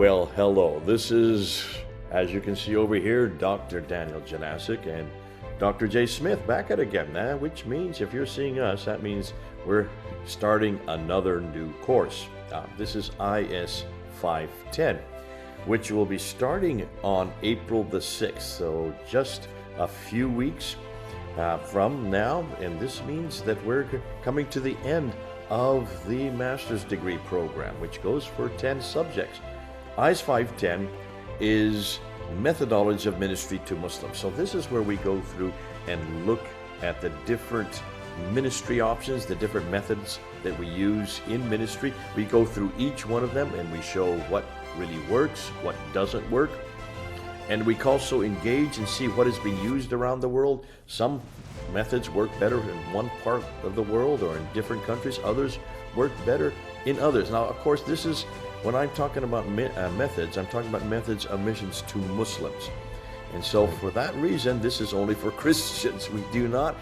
Well, hello. This is, as you can see over here, Dr. Daniel Janosik and Dr. J. Smith back at again, which means if you're seeing us, that means we're starting another new course. This is IS 510, which will be starting on April the 6th, so just a few weeks from now, and this means that we're coming to the end of the master's degree program, which goes for 10 subjects. IS 510 is methodology of ministry to Muslims. So this is where we go through and look at the different ministry options, the different methods that we use in ministry. We go through each one of them and we show what really works, what doesn't work. And we also engage and see what is being used around the world. Some methods work better in one part of the world or in different countries. Others work better in others. Now, of course, this is, when I'm talking about methods, I'm talking about methods of missions to Muslims. And so for that reason, this is only for Christians. We do not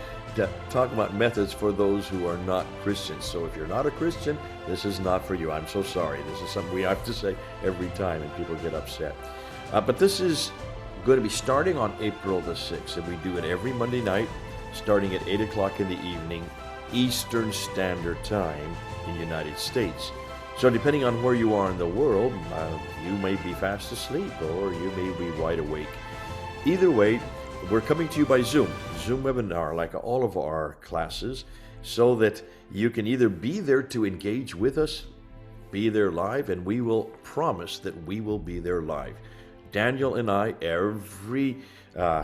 talk about methods for those who are not Christians. So if you're not a Christian, this is not for you. I'm so sorry. This is something we have to say every time and people get upset. But this is going to be starting on April the 6th, and we do it every Monday night, starting at 8 o'clock in the evening, Eastern Standard Time in the United States. So depending on where you are in the world, you may be fast asleep or you may be wide awake. Either way, we're coming to you by Zoom webinar, like all of our classes, so that you can either be there to engage with us, be there live, and we will promise that we will be there live. Daniel and I, every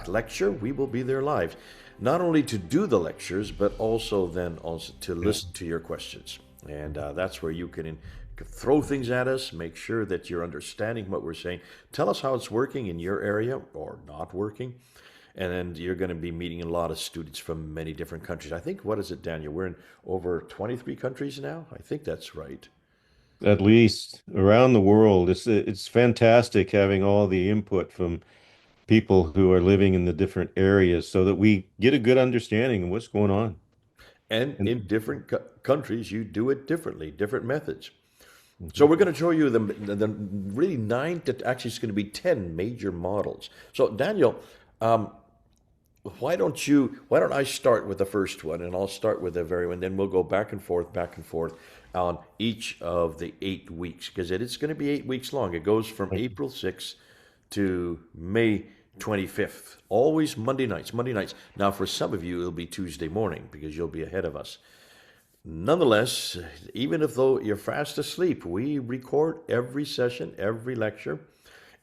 lecture, we will be there live. Not only to do the lectures, but also then also to listen to your questions. And that's where you can throw things at us, make sure that you're understanding what we're saying. Tell us how it's working in your area or not working. And then you're going to be meeting a lot of students from many different countries. I think, what is it, Daniel? We're in over 23 countries now? I think that's right. At least around the world. It's fantastic having all the input from people who are living in the different areas so that we get a good understanding of what's going on. And And in different countries, you do it differently, different methods. So Mhm. we're going to show you the really nine to actually it's going to be 10 major models. So Daniel, um, why don't I start with the first one and I'll start with the very one, then we'll go back and forth on each of the 8 weeks because it's going to be 8 weeks long. It goes from April 6th to May 25th. Always Monday nights, Monday nights. Now for some of you, it'll be Tuesday morning because you'll be ahead of us. Nonetheless, even if though you're fast asleep, we record every session, every lecture,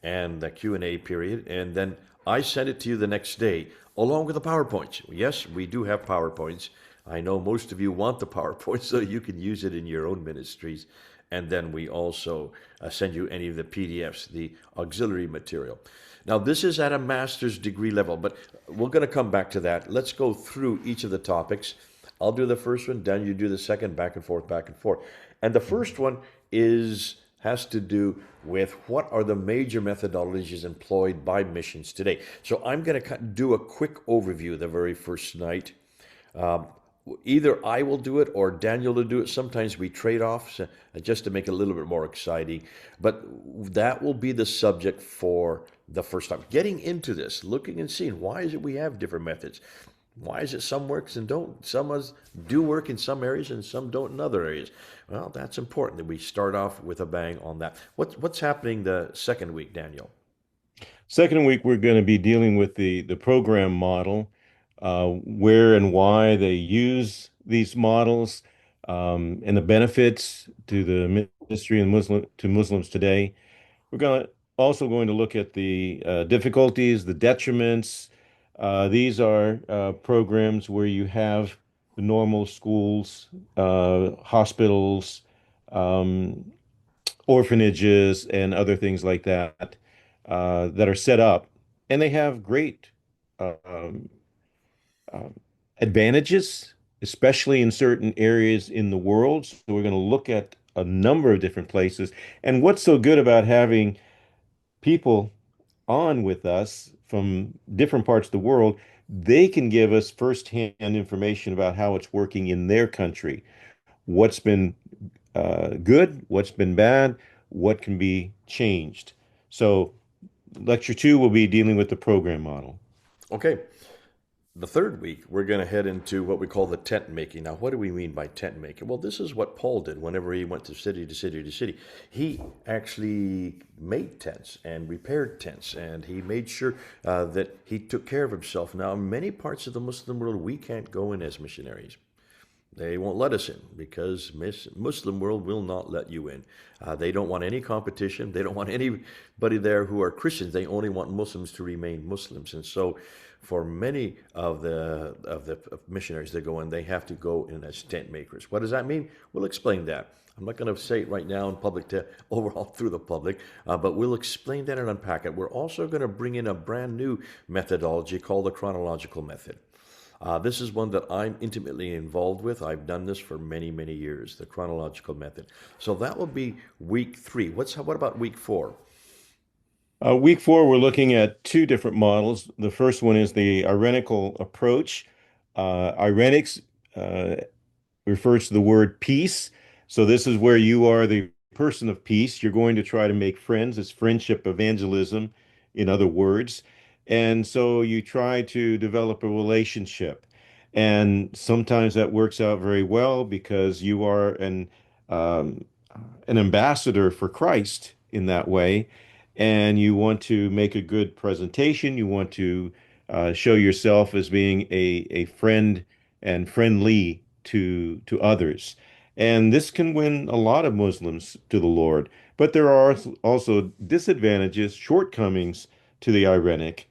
and the Q&A period, and then I send it to you the next day along with the PowerPoints. Yes, we do have PowerPoints. I know most of you want the PowerPoint so you can use it in your own ministries. And then we also send you any of the PDFs, the auxiliary material. Now, this is at a master's degree level, but we're going to come back to that. Let's go through each of the topics. I'll do the first one, then you do the second, back and forth, back and forth. And the first one has to do with what are the major methodologies employed by missions today. So I'm going to do a quick overview the very first night. Um, Either I will do it or Daniel will do it. Sometimes we trade off just to make it a little bit more exciting. But that will be the subject for the first time. Getting into this, looking and seeing why is it we have different methods? Why is it some works and don't? Some do work in some areas and some don't in other areas. Well, that's important that we start off with a bang on that. What's happening the second week, Daniel? Second week, we're going to be dealing with the program model, where and why they use these models, and the benefits to the ministry and Muslims today. We're also going to look at the difficulties, the detriments. These are programs where you have the normal schools, hospitals, um, orphanages, and other things like that that are set up, and they have great uh, um, uh, advantages, especially in certain areas in the world. So we're going to look at a number of different places. And what's so good about having people on with us from different parts of the world, they can give us firsthand information about how it's working in their country, what's been good, what's been bad, what can be changed. So lecture 2 will be dealing with the program model. Okay. The third week, we're going to head into what we call the tent making. Now, what do we mean by tent making? Well, this is what Paul did whenever he went to city to city to city. He actually made tents and repaired tents, and he made sure that he took care of himself. Now, in many parts of the Muslim world, we can't go in as missionaries. They won't let us in because Muslim world will not let you in. They don't want any competition. They don't want anybody there who are Christians. They only want Muslims to remain Muslims. And so, for many of the missionaries that go in, they have to go in as tent makers. What does that mean? We'll explain that. I'm not going to say it right now in public to overall through the public, but we'll explain that and unpack it. We're also going to bring in a brand new methodology called the chronological method. This is one that I'm intimately involved with. I've done this for many, many years, the chronological method. So that will be week 3. What about week 4? Week 4, we're looking at 2 different models. The first one is the Irenical approach. Irenics refers to the word peace. So this is where you are the person of peace. You're going to try to make friends. It's friendship evangelism, in other words. And so you try to develop a relationship. And sometimes that works out very well because you are an ambassador for Christ in that way. And you want to make a good presentation. You want to show yourself as being a friend and friendly to others. And this can win a lot of Muslims to the Lord. But there are also disadvantages, shortcomings to the Irenic,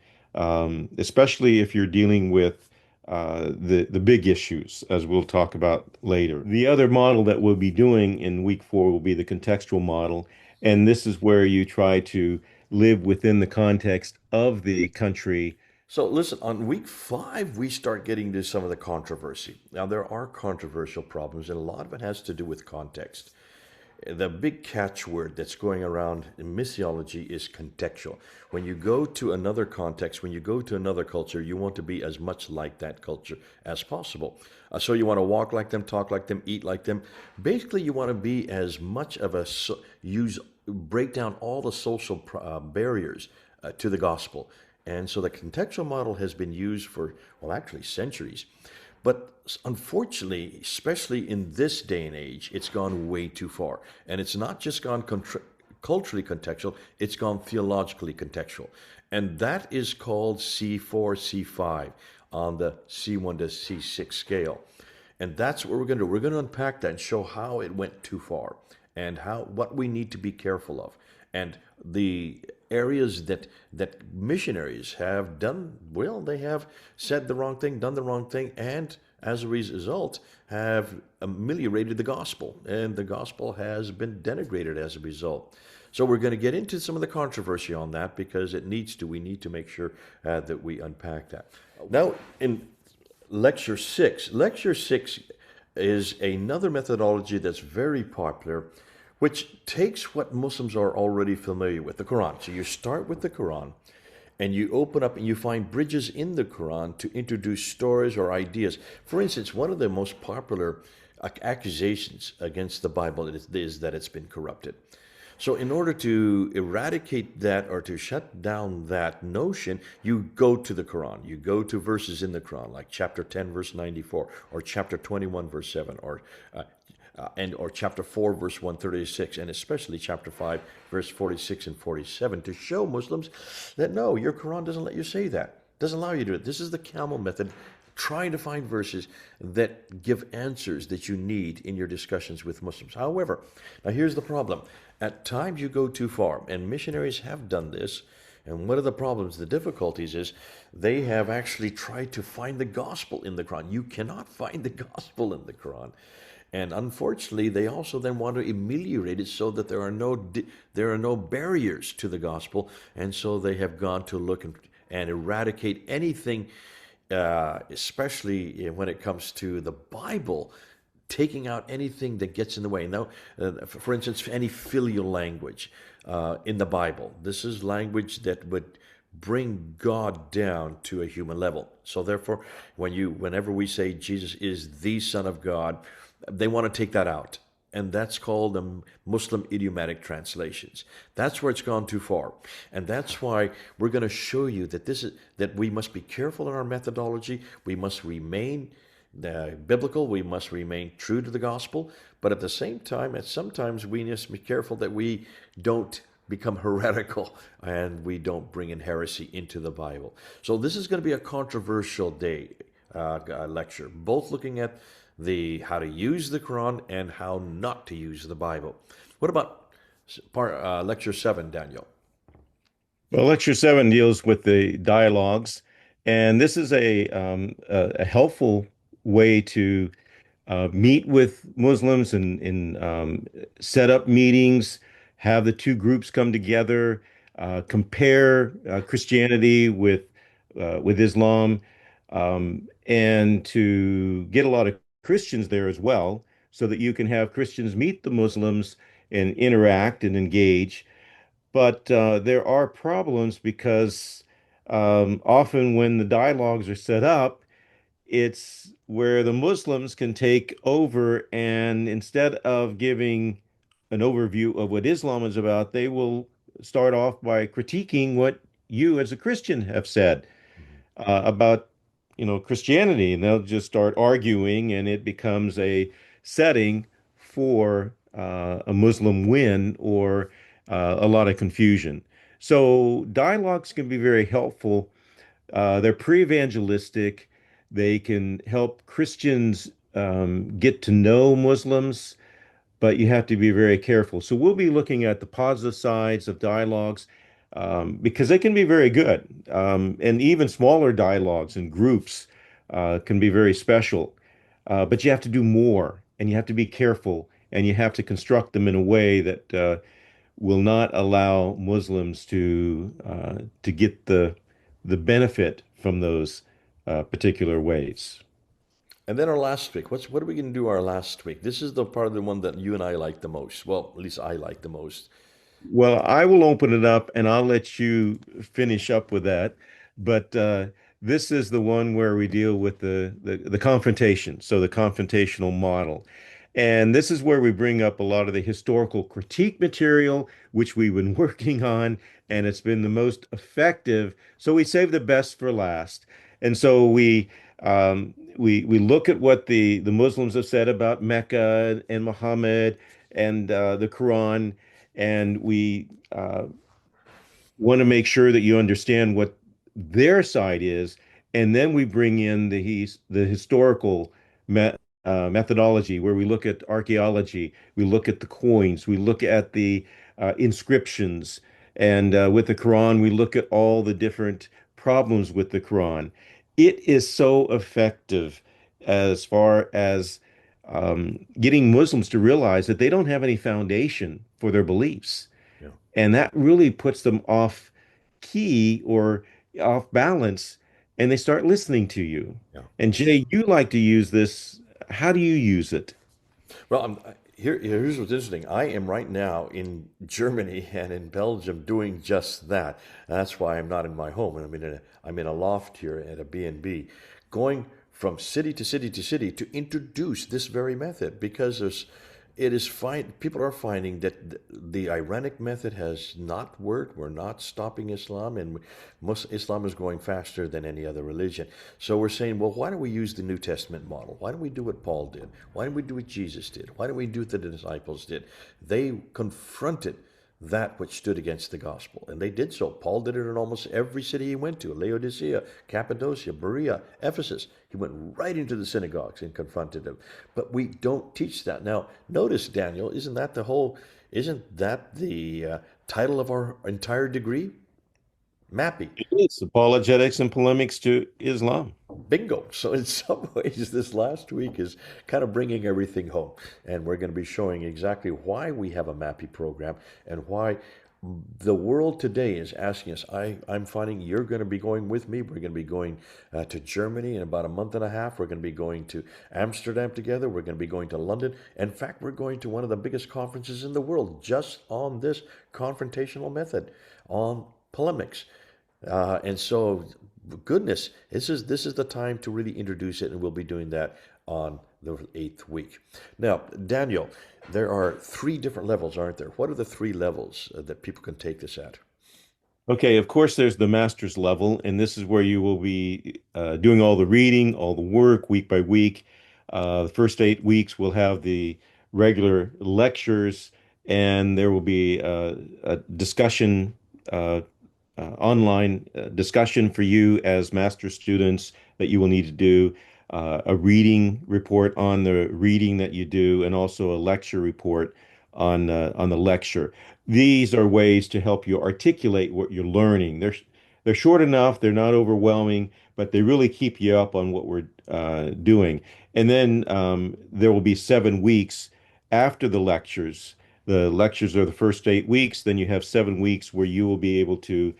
especially if you're dealing with the big issues, as we'll talk about later. The other model that we'll be doing in week 4 will be the contextual model. And this is where you try to live within the context of the country. So listen, on week 5, we start getting into some of the controversy. Now, there are controversial problems, and a lot of it has to do with context. The big catchword that's going around in missiology is contextual. When you go to another context, when you go to another culture, you want to be as much like that culture as possible. So you want to walk like them, talk like them, eat like them. Basically, you want to be as much of a break down all the social barriers to the gospel. And so the contextual model has been used for, well, actually centuries. But unfortunately, especially in this day and age, it's gone way too far. And it's not just gone culturally contextual, it's gone theologically contextual. And that is called C4, C5 on the C1 to C6 scale. And that's what we're going to do. We're going to unpack that and show how it went too far and what we need to be careful of. And the areas that missionaries have done, well, they have said the wrong thing, done the wrong thing, and as a result have ameliorated the gospel, and the gospel has been denigrated as a result. So we're going to get into some of the controversy on that because we need to make sure that we unpack that. Now, in lecture 6 is another methodology that's very popular, which takes what Muslims are already familiar with, the Quran. So you start with the Quran, and you open up and you find bridges in the Quran to introduce stories or ideas. For instance, one of the most popular accusations against the Bible is that it's been corrupted. So in order to eradicate that or to shut down that notion, you go to the Quran. You go to verses in the Quran, like chapter 10, verse 94, or chapter 21, verse 7, or chapter 4, verse 136, and especially chapter 5, verse 46 and 47, to show Muslims that no, your Quran doesn't let you say that. Doesn't allow you to do it. This is the Camel method, trying to find verses that give answers that you need in your discussions with Muslims. However, now here's the problem. At times you go too far, and missionaries have done this. And one of the problems, the difficulties is they have actually tried to find the gospel in the Quran. You cannot find the gospel in the Quran. And unfortunately, they also then want to ameliorate it so that there are no barriers to the gospel. And so they have gone to look and eradicate anything, especially when it comes to the Bible, taking out anything that gets in the way. Now, for instance, any filial language in the Bible. This is language that would bring God down to a human level. So therefore, whenever we say Jesus is the Son of God, they want to take that out. and that's called the Muslim idiomatic translations. That's where it's gone too far, and that's why we're going to show you that that we must be careful in our methodology. We must remain biblical. We must remain true to the gospel, but at the same time, at sometimes we must be careful that we don't become heretical and we don't bring in heresy into the Bible. So this is going to be a controversial day lecture, both looking at the how to use the Quran and how not to use the Bible. What about lecture 7, Daniel? Well, Lecture 7 deals with the dialogues, and this is a helpful way to meet with Muslims and set up meetings, have the two groups come together, compare Christianity with Islam, and to get a lot of Christians there as well, so that you can have Christians meet the Muslims and interact and engage. But there are problems because often when the dialogues are set up, it's where the Muslims can take over, and instead of giving an overview of what Islam is about, they will start off by critiquing what you as a Christian have said about, Christianity, and they'll just start arguing, and it becomes a setting for a Muslim win or a lot of confusion. So dialogues can be very helpful. They're pre-evangelistic. They can help Christians get to know Muslims, but you have to be very careful. So we'll be looking at the positive sides of dialogues because they can be very good. And even smaller dialogues and groups can be very special. But you have to do more, and you have to be careful, and you have to construct them in a way that will not allow Muslims to get the benefit from those particular ways. And then our last week. What are we going to do our last week? This is the part of the one that you and I like the most. Well, at least I like the most. Well, I will open it up and I'll let you finish up with that. But this is the one where we deal with the confrontation, so the confrontational model. And this is where we bring up a lot of the historical critique material, which we've been working on, and it's been the most effective. So we save the best for last. And so we look at what the Muslims have said about Mecca and Muhammad and the Quran, and we want to make sure that you understand what their side is, and then we bring in the historical methodology where we look at archaeology, we look at the coins, we look at the inscriptions, and with the Quran, we look at all the different problems with the Quran. It is so effective as far as getting Muslims to realize that they don't have any foundation for their beliefs. Yeah. And that really puts them off key or off balance, and they start listening to you. Yeah. And Jay, you like to use this. How do you use it? Well, here's what's interesting. I am right now in Germany and in Belgium doing just that. That's why I'm not in my home. I'm in a loft here at a B&B, going from city to city to city to introduce this very method because it is fine. People are finding that the Iranic method has not worked. We're not stopping Islam, and Islam is growing faster than any other religion. So we're saying, well, why don't we use the New Testament model? Why don't we do what Paul did? Why don't we do what Jesus did? Why don't we do what the disciples did? They confronted that which stood against the gospel. And they did so. Paul did it in almost every city he went to: Laodicea, Cappadocia, Berea, Ephesus. He went right into the synagogues and confronted them. But we don't teach that. Now, notice, Daniel, isn't that the title of our entire degree? MAPI. It's Apologetics and Polemics to Islam. Bingo. So in some ways, this last week is kind of bringing everything home. And we're going to be showing exactly why we have a MAPI program and why the world today is asking us. I'm finding you're going to be going with me. We're going to be going to Germany in about a month and a half. We're going to be going to Amsterdam together. We're going to be going to London. In fact, we're going to one of the biggest conferences in the world just on this confrontational method, on polemics. And so, goodness, this is the time to really introduce it, and we'll be doing that on the 8th week. Now, Daniel, there are 3 different levels, aren't there? What are the 3 levels that people can take this at? Okay, of course, there's the master's level, and this is where you will be doing all the reading, all the work week by week. The first 8 weeks will have the regular lectures, and there will be a discussion, uh, online discussion for you as master students that you will need to do, a reading report on the reading that you do, and also a lecture report on the lecture. These are ways to help you articulate what you're learning. They're short enough, they're not overwhelming, but they really keep you up on what we're doing. And then there will be 7 weeks after the lectures. The lectures are the first 8 weeks. Then you have 7 weeks where you will be able to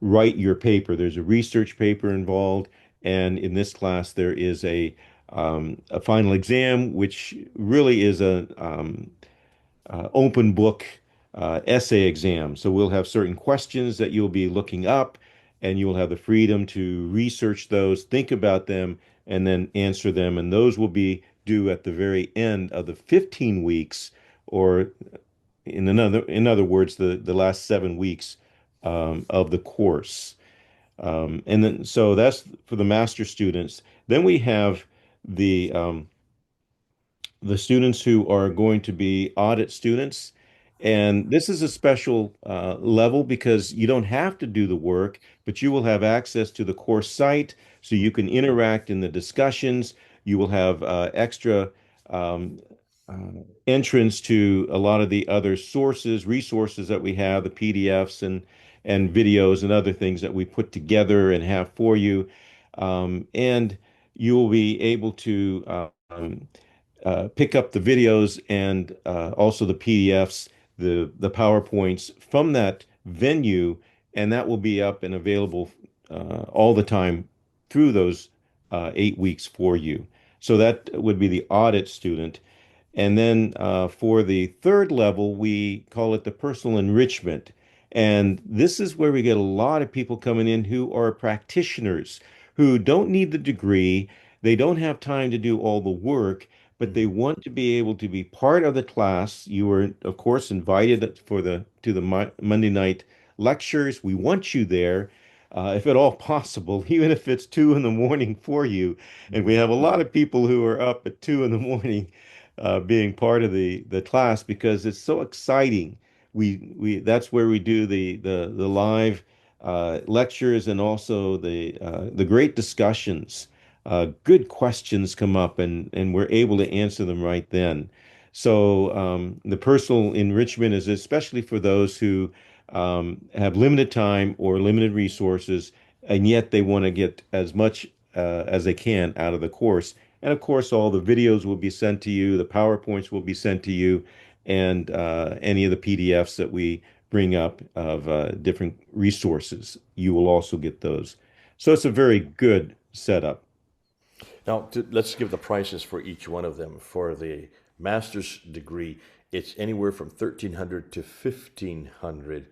write your paper. There's a research paper involved, and in this class there is a final exam, which really is a open book essay exam. So we'll have certain questions that you'll be looking up, and you will have the freedom to research those, think about them, and then answer them. And those will be due at the very end of the 15 weeks, or in other words, the last 7 weeks of the course. And then so that's for the master students. Then we have the the students who are going to be audit students. And this is a special level because you don't have to do the work, but you will have access to the course site so you can interact in the discussions. You will have extra um, uh, entrance to a lot of the other resources that we have, the PDFs and videos and other things that we put together and have for you. And you will be able to pick up the videos and also the PDFs, the PowerPoints from that venue, and that will be up and available all the time through those 8 weeks for you. So that would be the audit student. And then for the third level, we call it the personal enrichment. And this is where we get a lot of people coming in who are practitioners who don't need the degree. They don't have time to do all the work, but they want to be able to be part of the class. You are, of course, invited for the Monday night lectures. We want you there, if at all possible, even if it's 2 in the morning for you. And we have a lot of people who are up at 2 in the morning being part of the class because it's so exciting. We That's where we do the live lectures and also the great discussions. Good questions come up, and we're able to answer them right then. So the personal enrichment is especially for those who have limited time or limited resources, and yet they want to get as much as they can out of the course. And of course, all the videos will be sent to you, the PowerPoints will be sent to you, and any of the PDFs that we bring up of different resources, you will also get those. So it's a very good setup. Now, let's give the prices for each one of them. For the master's degree, it's anywhere from 1,300 to 1,500.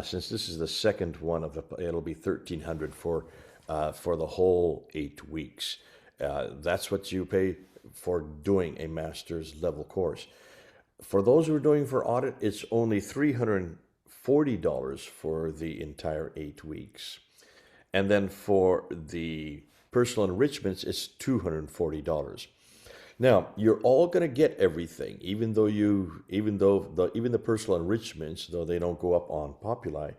Since this is the second one of the, it'll be 1,300 for the whole 8 weeks. That's what you pay for doing a master's level course. For those who are doing for audit, it's only $340 for the entire 8 weeks. And then for the personal enrichments, it's $240. Now, you're all going to get everything, even though even the personal enrichments, though they don't go up on Populi,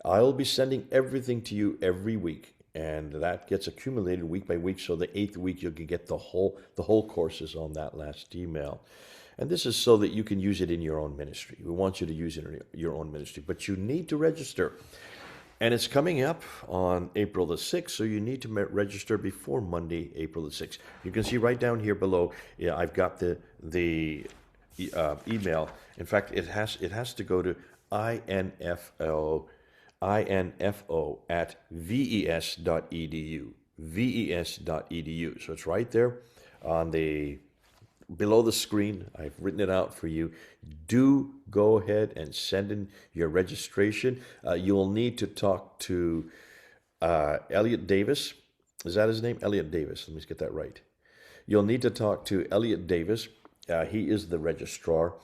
I'll be sending everything to you every week, and that gets accumulated week by week. So the 8th week, you can get the whole courses on that last email. And this is so that you can use it in your own ministry. We want you to use it in your own ministry, but you need to register. And it's coming up on April the 6th, so you need to register before Monday, April the 6th. You can see right down here below, yeah, I've got the email. In fact, it has to go to info at ves.edu, ves.edu. So it's right there on the below the screen. I've written it out for you. Do go ahead and send in your registration. You will need to talk to Elliot Davis. Is that his name? Elliot Davis. Let me just get that right. you'll need to talk to Elliot Davis. He is the registrar.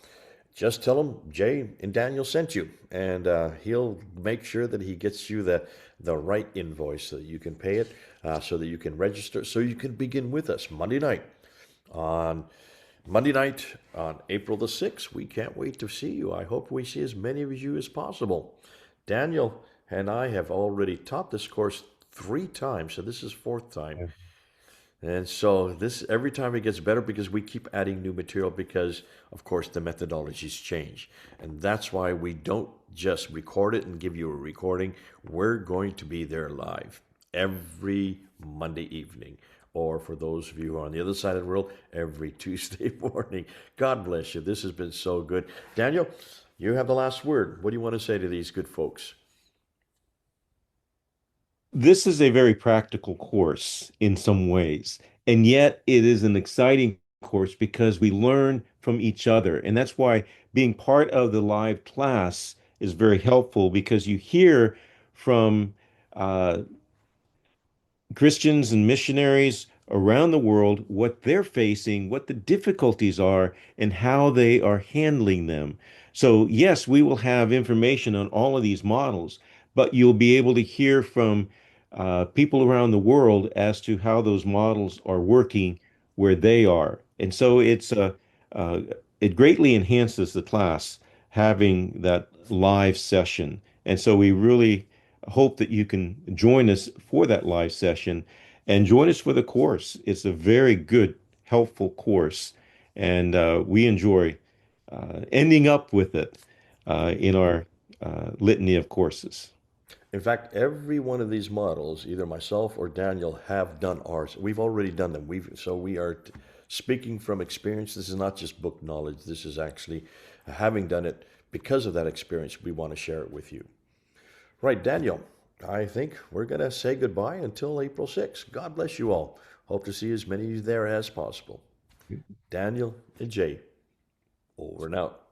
Just tell him Jay and Daniel sent you, and he'll make sure that he gets you the right invoice so that you can pay it, so that you can register, so you can begin with us on Monday night on April the 6th. We can't wait to see you. I hope we see as many of you as possible. Daniel and I have already taught this course 3 times, so this is fourth time. Yeah. And so this every time it gets better because we keep adding new material because of course the methodologies change. And that's why we don't just record it and give you a recording. We're going to be there live every Monday evening. Or for those of you who are on the other side of the world, every Tuesday morning. God bless you. This has been so good. Daniel, you have the last word. What do you want to say to these good folks? This is a very practical course in some ways, and yet it is an exciting course because we learn from each other. And that's why being part of the live class is very helpful because you hear from uh, Christians and missionaries around the world what they're facing, what the difficulties are, and how they are handling them. So, yes, we will have information on all of these models, but you'll be able to hear from people around the world as to how those models are working where they are. And so uh, it greatly enhances the class having that live session. And so we really hope that you can join us for that live session and join us for the course. It's a very good, helpful course, and we enjoy ending up with it in our litany of courses. In fact, every one of these models, either myself or Daniel have done ours. We've already done them. We are speaking from experience. This is not just book knowledge. This is actually having done it because of that experience. We want to share it with you. Right, Daniel, I think we're going to say goodbye until April 6th. God bless you all. Hope to see as many of you there as possible. Daniel and Jay, over and out.